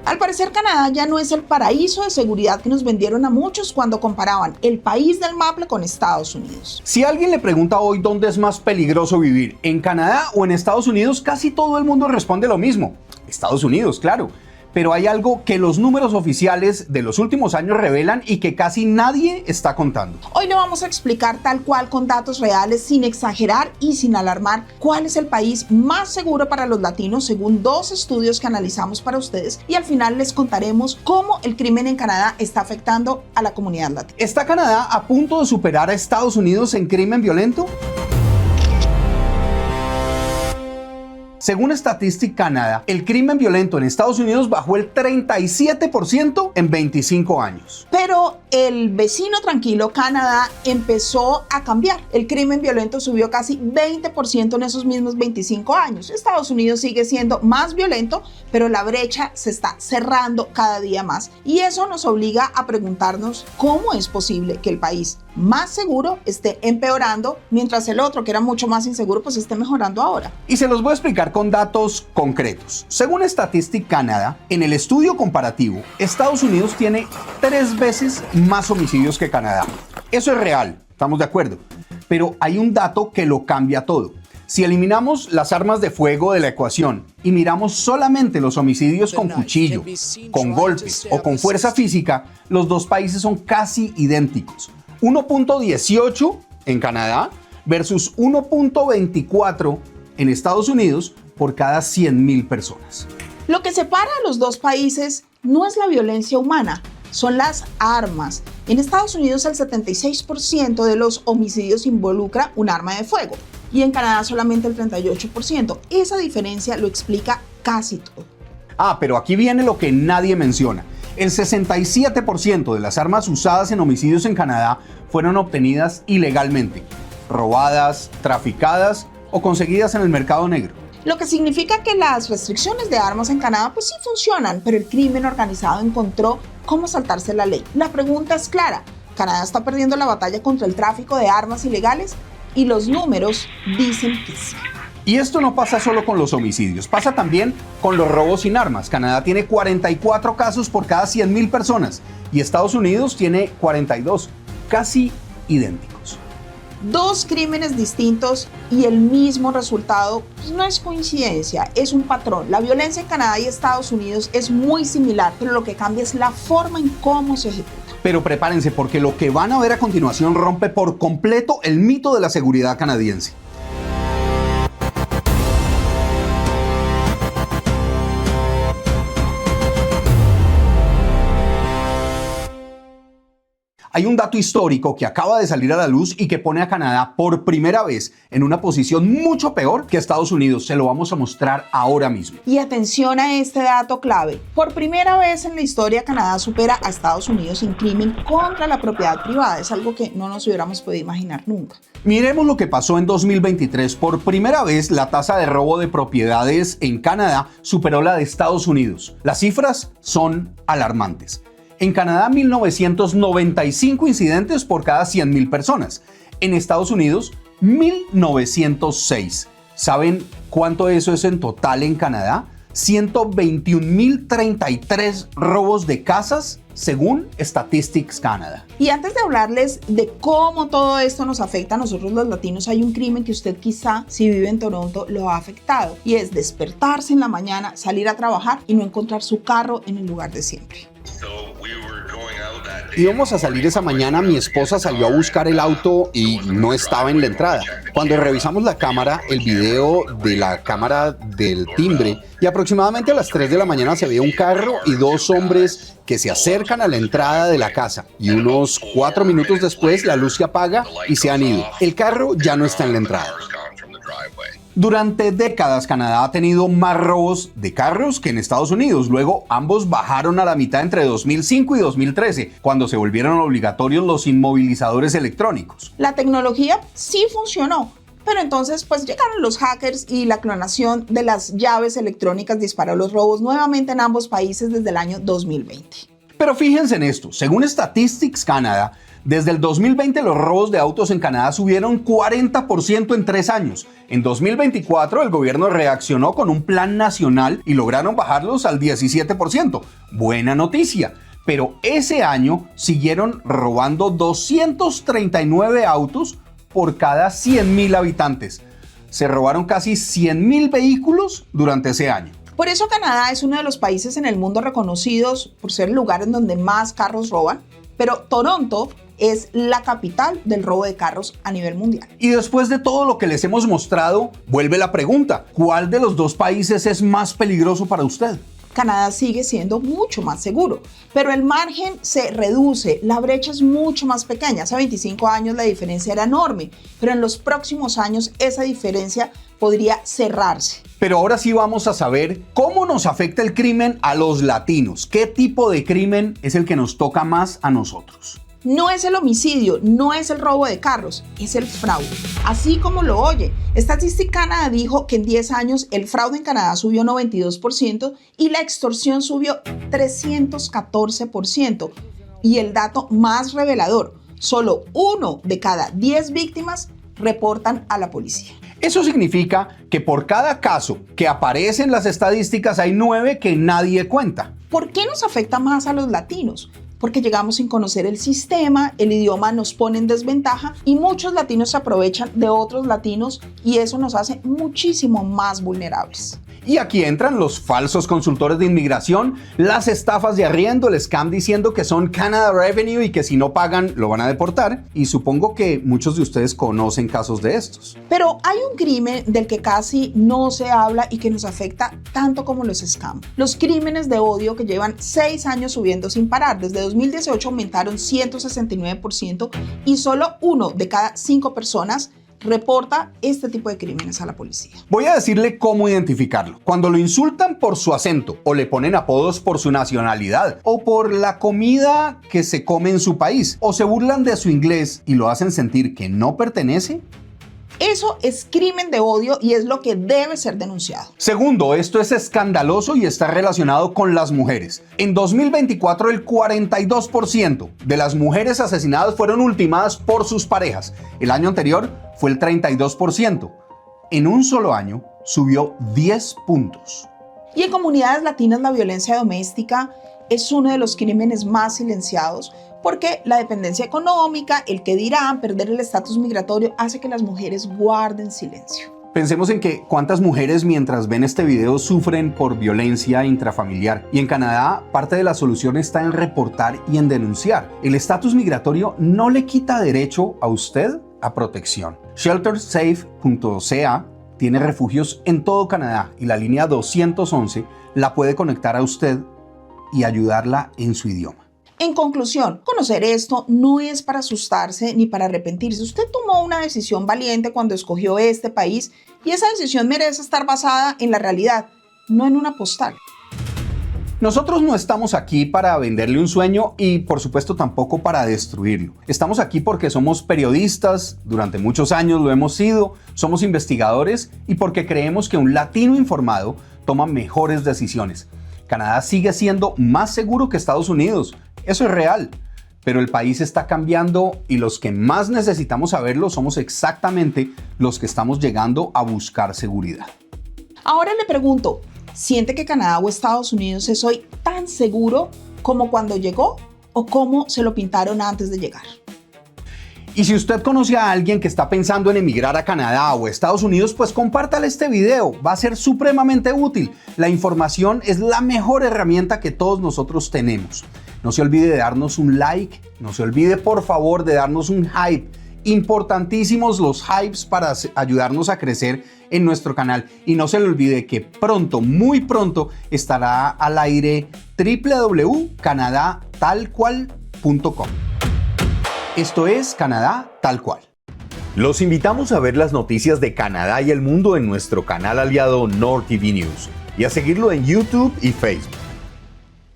Al parecer, Canadá ya no es el paraíso de seguridad que nos vendieron a muchos cuando comparaban el país del Maple con Estados Unidos. Si alguien le pregunta hoy dónde es más peligroso vivir, en Canadá o en Estados Unidos, casi todo el mundo responde lo mismo. Estados Unidos, claro. Pero hay algo que los números oficiales de los últimos años revelan y que casi nadie está contando. Hoy le vamos a explicar tal cual con datos reales, sin exagerar y sin alarmar, cuál es el país más seguro para los latinos según 2 estudios que analizamos para ustedes, y al final les contaremos cómo el crimen en Canadá está afectando a la comunidad latina. ¿Está Canadá a punto de superar a Estados Unidos en crimen violento? Según Statistics Canada, el crimen violento en Estados Unidos bajó el 37% en 25 años. Pero el vecino tranquilo, Canadá, empezó a cambiar. El crimen violento subió casi 20% en esos mismos 25 años. Estados Unidos sigue siendo más violento, pero la brecha se está cerrando cada día más. Y eso nos obliga a preguntarnos cómo es posible que el país más seguro esté empeorando, mientras el otro, que era mucho más inseguro, pues esté mejorando ahora. Y se los voy a explicar con datos concretos. Según Statistics Canada, en el estudio comparativo, Estados Unidos tiene 3 veces más homicidios que Canadá. Eso es real, estamos de acuerdo. Pero hay un dato que lo cambia todo. Si eliminamos las armas de fuego de la ecuación y miramos solamente los homicidios con cuchillo, con golpes o con fuerza física, los dos países son casi idénticos. 1.18 en Canadá versus 1.24 en Estados Unidos por cada 100,000 personas. Lo que separa a los dos países no es la violencia humana, son las armas. En Estados Unidos el 76% de los homicidios involucra un arma de fuego y en Canadá solamente el 38%. Esa diferencia lo explica casi todo. Pero aquí viene lo que nadie menciona. El 67% de las armas usadas en homicidios en Canadá fueron obtenidas ilegalmente, robadas, traficadas o conseguidas en el mercado negro. Lo que significa que las restricciones de armas en Canadá pues sí funcionan, pero el crimen organizado encontró cómo saltarse la ley. La pregunta es clara: ¿Canadá está perdiendo la batalla contra el tráfico de armas ilegales? Y los números dicen que sí. Y esto no pasa solo con los homicidios, pasa también con los robos sin armas. Canadá tiene 44 casos por cada 100,000 personas y Estados Unidos tiene 42, casi idénticos. 2 crímenes distintos y el mismo resultado, pues no es coincidencia, es un patrón. La violencia en Canadá y Estados Unidos es muy similar, pero lo que cambia es la forma en cómo se ejecuta. Pero prepárense, porque lo que van a ver a continuación rompe por completo el mito de la seguridad canadiense. Hay un dato histórico que acaba de salir a la luz y que pone a Canadá por primera vez en una posición mucho peor que Estados Unidos. Se lo vamos a mostrar ahora mismo. Y atención a este dato clave. Por primera vez en la historia, Canadá supera a Estados Unidos en crimen contra la propiedad privada. Es algo que no nos hubiéramos podido imaginar nunca. Miremos lo que pasó en 2023. Por primera vez, la tasa de robo de propiedades en Canadá superó la de Estados Unidos. Las cifras son alarmantes. En Canadá, 1.995 incidentes por cada 100,000 personas. En Estados Unidos, 1.906. ¿Saben cuánto eso es en total en Canadá? 121.033 robos de casas, según Statistics Canada. Y antes de hablarles de cómo todo esto nos afecta a nosotros los latinos, hay un crimen que usted quizá, si vive en Toronto, lo ha afectado. Y es despertarse en la mañana, salir a trabajar y no encontrar su carro en el lugar de siempre. Íbamos a salir esa mañana, mi esposa salió a buscar el auto y no estaba en la entrada. Cuando revisamos la cámara, el video de la cámara del timbre, y aproximadamente a las 3 de la mañana se ve un carro y 2 hombres que se acercan a la entrada de la casa. Y unos 4 minutos después la luz se apaga y se han ido. El carro ya no está en la entrada. Durante décadas, Canadá ha tenido más robos de carros que en Estados Unidos. Luego, ambos bajaron a la mitad entre 2005 y 2013, cuando se volvieron obligatorios los inmovilizadores electrónicos. La tecnología sí funcionó, pero entonces pues llegaron los hackers y la clonación de las llaves electrónicas disparó los robos nuevamente en ambos países desde el año 2020. Pero fíjense en esto, según Statistics Canada, Desde el 2020 los robos de autos en Canadá subieron 40% en 3 años. En 2024 el gobierno reaccionó con un plan nacional y lograron bajarlos al 17%. Buena noticia. Pero ese año siguieron robando 239 autos por cada 100,000 habitantes. Se robaron casi 100,000 vehículos durante ese año. Por eso Canadá es uno de los países en el mundo reconocidos por ser el lugar en donde más carros roban, pero Toronto es la capital del robo de carros a nivel mundial. Y después de todo lo que les hemos mostrado, vuelve la pregunta: ¿cuál de los dos países es más peligroso para usted? Canadá sigue siendo mucho más seguro, pero el margen se reduce, la brecha es mucho más pequeña. Hace 25 años la diferencia era enorme, pero en los próximos años esa diferencia podría cerrarse. Pero ahora sí vamos a saber cómo nos afecta el crimen a los latinos. ¿Qué tipo de crimen es el que nos toca más a nosotros? No es el homicidio, no es el robo de carros, es el fraude. Así como lo oye, Statistics Canada dijo que en 10 años el fraude en Canadá subió 92% y la extorsión subió 314%. Y el dato más revelador, solo 1 de cada 10 víctimas reportan a la policía. Eso significa que por cada caso que aparece en las estadísticas hay 9 que nadie cuenta. ¿Por qué nos afecta más a los latinos? Porque llegamos sin conocer el sistema, el idioma nos pone en desventaja y muchos latinos se aprovechan de otros latinos y eso nos hace muchísimo más vulnerables. Y aquí entran los falsos consultores de inmigración, las estafas de arriendo, el scam diciendo que son Canada Revenue y que si no pagan lo van a deportar. Y supongo que muchos de ustedes conocen casos de estos. Pero hay un crimen del que casi no se habla y que nos afecta tanto como los scams. Los crímenes de odio que llevan 6 años subiendo sin parar. Desde 2018 aumentaron 169% y solo 1 de cada 5 personas reporta este tipo de crímenes a la policía. Voy a decirle cómo identificarlo. Cuando lo insultan por su acento o le ponen apodos por su nacionalidad o por la comida que se come en su país o se burlan de su inglés y lo hacen sentir que no pertenece, eso es crimen de odio y es lo que debe ser denunciado. Segundo, esto es escandaloso y está relacionado con las mujeres. En 2024, el 42% de las mujeres asesinadas fueron ultimadas por sus parejas. El año anterior fue el 32%. En un solo año subió 10 puntos. Y en comunidades latinas la violencia doméstica es uno de los crímenes más silenciados porque la dependencia económica, el que dirán, perder el estatus migratorio hace que las mujeres guarden silencio. Pensemos en que cuántas mujeres mientras ven este video sufren por violencia intrafamiliar. Y en Canadá, parte de la solución está en reportar y en denunciar. El estatus migratorio no le quita derecho a usted a protección. Sheltersafe.ca tiene refugios en todo Canadá y la línea 211 la puede conectar a usted y ayudarla en su idioma. En conclusión, conocer esto no es para asustarse ni para arrepentirse. Usted tomó una decisión valiente cuando escogió este país y esa decisión merece estar basada en la realidad, no en una postal. Nosotros no estamos aquí para venderle un sueño y por supuesto tampoco para destruirlo. Estamos aquí porque somos periodistas, durante muchos años lo hemos sido, somos investigadores y porque creemos que un latino informado toma mejores decisiones. Canadá sigue siendo más seguro que Estados Unidos. Eso es real, pero el país está cambiando y los que más necesitamos saberlo somos exactamente los que estamos llegando a buscar seguridad. Ahora le pregunto, ¿siente que Canadá o Estados Unidos es hoy tan seguro como cuando llegó o cómo se lo pintaron antes de llegar? Y si usted conoce a alguien que está pensando en emigrar a Canadá o Estados Unidos, pues compártale este video, va a ser supremamente útil. La información es la mejor herramienta que todos nosotros tenemos. No se olvide de darnos un like, no se olvide por favor de darnos un hype. Importantísimos los hypes para ayudarnos a crecer en nuestro canal. Y no se le olvide que pronto, muy pronto, estará al aire www.canadatalcual.com. Esto es Canadá Tal Cual. Los invitamos a ver las noticias de Canadá y el mundo en nuestro canal aliado NorTV News y a seguirlo en YouTube y Facebook.